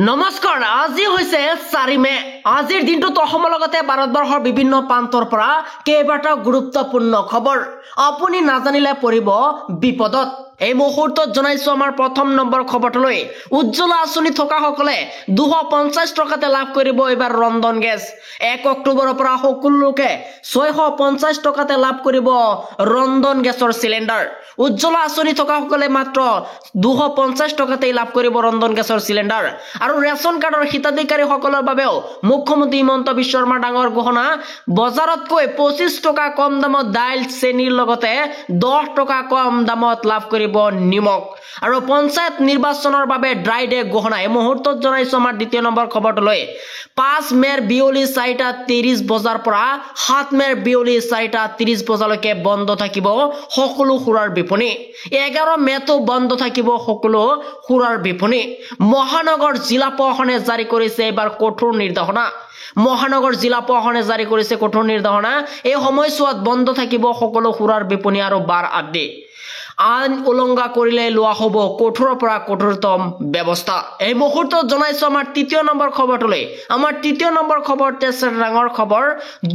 নমস্কাৰ আজি হৈছে 4 মে আজিৰ দিনটোত অসমৰ লগতে ভাৰতবৰ্ষৰ বিভিন্ন প্ৰান্তৰ পৰা কেইবাটাও গুৰুত্বপূৰ্ণ খবৰ আপুনি নাজানিলে পৰিব বিপদত এই মুহূৰ্তত জনাইছো আমাৰ প্ৰথম নম্বৰ খবৰলৈ উজ্জ্বলা আঁচনি থকা সকলে 250 টকাতে লাভ কৰিব এবাৰ ৰন্ধন গেছ 1 অক্টোবৰৰ পৰা সকলো লোকে 650 টকাতে লাভ কৰিব ৰন্ধন গেছৰ সিলিন্ডাৰ উজ্জ্বলা আঁচনি থকা সকলে মাত্ৰ 250 টকাতে লাভ কৰিব ৰন্ধন গেছৰ সিলিন্ডাৰ আৰু ৰেশন কাৰ্ডৰ হিতাধিকাৰী সকলৰ বাবেও মুখ্যমন্ত্ৰী হিমন্ত বিশ্ব শৰ্মা ডাঙৰ ঘোষণা বজাৰতকৈ 25 টকা কম দামত দাইল চেনিৰ লগতে 10 টকা কম দামত লাভ কৰিব নিমখ আৰু পঞ্চায়ত নিৰ্বাচনৰ বাবে ড্ৰাই ডে ঘোষণা এই মুহূৰ্তত জনাইছো আমাৰ দ্বিতীয় নম্বৰ খবৰলৈ 5 মেৰ বিয়লি 4:30 বজাৰ পৰা 7 মেৰ বিয়লি 4:30 বজালৈকে বন্ধ থাকিব সকলো খুৰাৰ বিপণী 11 মেতো বন্ধ থাকিব সকলো খুৰাৰ বিপণী মহানগৰ জিলা প্ৰশাসনে জাৰি কৰিছে এবাৰ কঠোৰ নিৰ্দেশনা মহানগৰ জিলা প্ৰশাসনে জাৰি কৰিছে কঠোৰ নিৰ্দেশনা এই সময়ছোৱাত বন্ধ থাকিব সকলো খুৰাৰ বিপণী আৰু বাৰ আদি আইন উলংঘা কৰিলে লোৱা হ'ব কঠোৰৰ পৰা কঠোৰতম ব্যৱস্থা এই মুহূৰ্তত জনাইছো আমাৰ তৃতীয় নম্বৰ খবৰলৈ আমাৰ তৃতীয় নম্বৰ খবৰতে ডাঙৰ খবৰ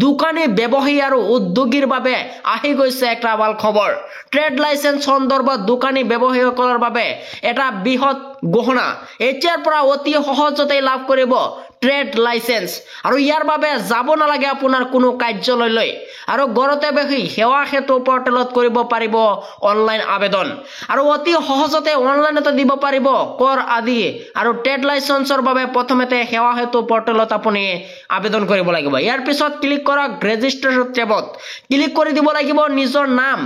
দোকানী ব্যৱসায়ী আৰু উদ্যোগীৰ বাবে আহি গৈছে একটা ভাল খবৰ ট্ৰেড লাইসেন্স সন্দৰ্ভত দোকানী ব্যৱসায়ীসকলৰ বাবে এটা বৃহৎ ঘোষণা এতিয়াৰ পৰা অতি সহজতে লাভ কৰিব ট্ৰেড লাইসেন্স আৰু ইয়াৰ বাবে যাব নালাগে আপোনাৰ কোনো কাৰ্যালয়লৈ আৰু ঘৰতে বহি সেৱা হেতু পৰ্টেলত কৰিব পাৰিব অনলাইন আবেদন আৰু অতি সহজতে অনলাইনতে দিব পাৰিব কৰ আদি আৰু ট্ৰেড লাইসেন্সৰ বাবে প্ৰথমতে সেৱা হেতু পৰ্টেলত আপুনি আবেদন কৰিব লাগিব ইয়াৰ পিছত ক্লিক কৰক ৰেজিষ্ট্ৰেশ্যন টেবত ক্লিক কৰি দিব লাগিব নিজৰ নাম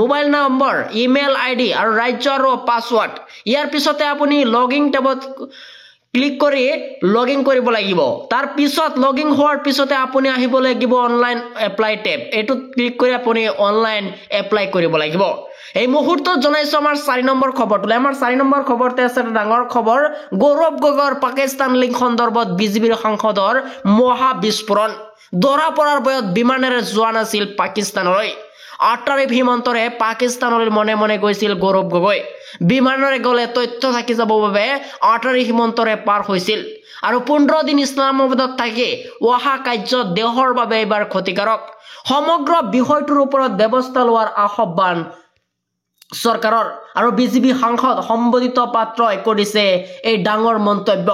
মোবাইল নম্বৰ ইমেইল আইডি আৰু ৰাজ্য আৰু পাছৱৰ্ড ইয়াৰ পিছতে আপুনি লগইন টেবত ক্লিক কৰি লগইন কৰিব লাগিব তাৰ পিছত লগইন হোৱাৰ পিছতে আপুনি আহিব লাগিব অনলাইন এপ্লাই টেব এটোত ক্লিক কৰি আপুনি অনলাইন এপ্লাই কৰিব লাগিব এই মুহূৰ্তত জনাইছো আমাৰ 4 নম্বৰ খবৰটো আমাৰ 4 নম্বৰ খবৰতে আছে ডাঙৰ খবৰ গৌৰৱ গগৈৰ পাকিস্তান লিংক সন্দৰ্ভত বিজেপিৰ সাংসদৰ মহা বিস্ফোৰণ দৰা পৰাৰ বয়ত বিমানেৰে যোৱা নাছিল পাকিস্তানলৈ আটাৰী সীমান্তৰে পাকিস্তানলৈ মনে মনে গৈছিল গৌৰৱ গগৈ বিমানেৰে গলে তথ্য থাকি যাব বাবে আটাৰী সীমান্তৰে পাৰ হৈছিল আৰু 15 দিন ইছলামাবাদত থাকি ওহা কাৰ্য দেহৰ বাবে এবাৰ ক্ষতিকাৰক সমগ্ৰ বিষয়টোৰ ওপৰত ব্যৱস্থা লোৱাৰ আহ্বান চৰকাৰৰ আৰু বিজেপি সাংসদ সম্বোধিত পাত্ৰই কৰিছে এই ডাঙৰ মন্তব্য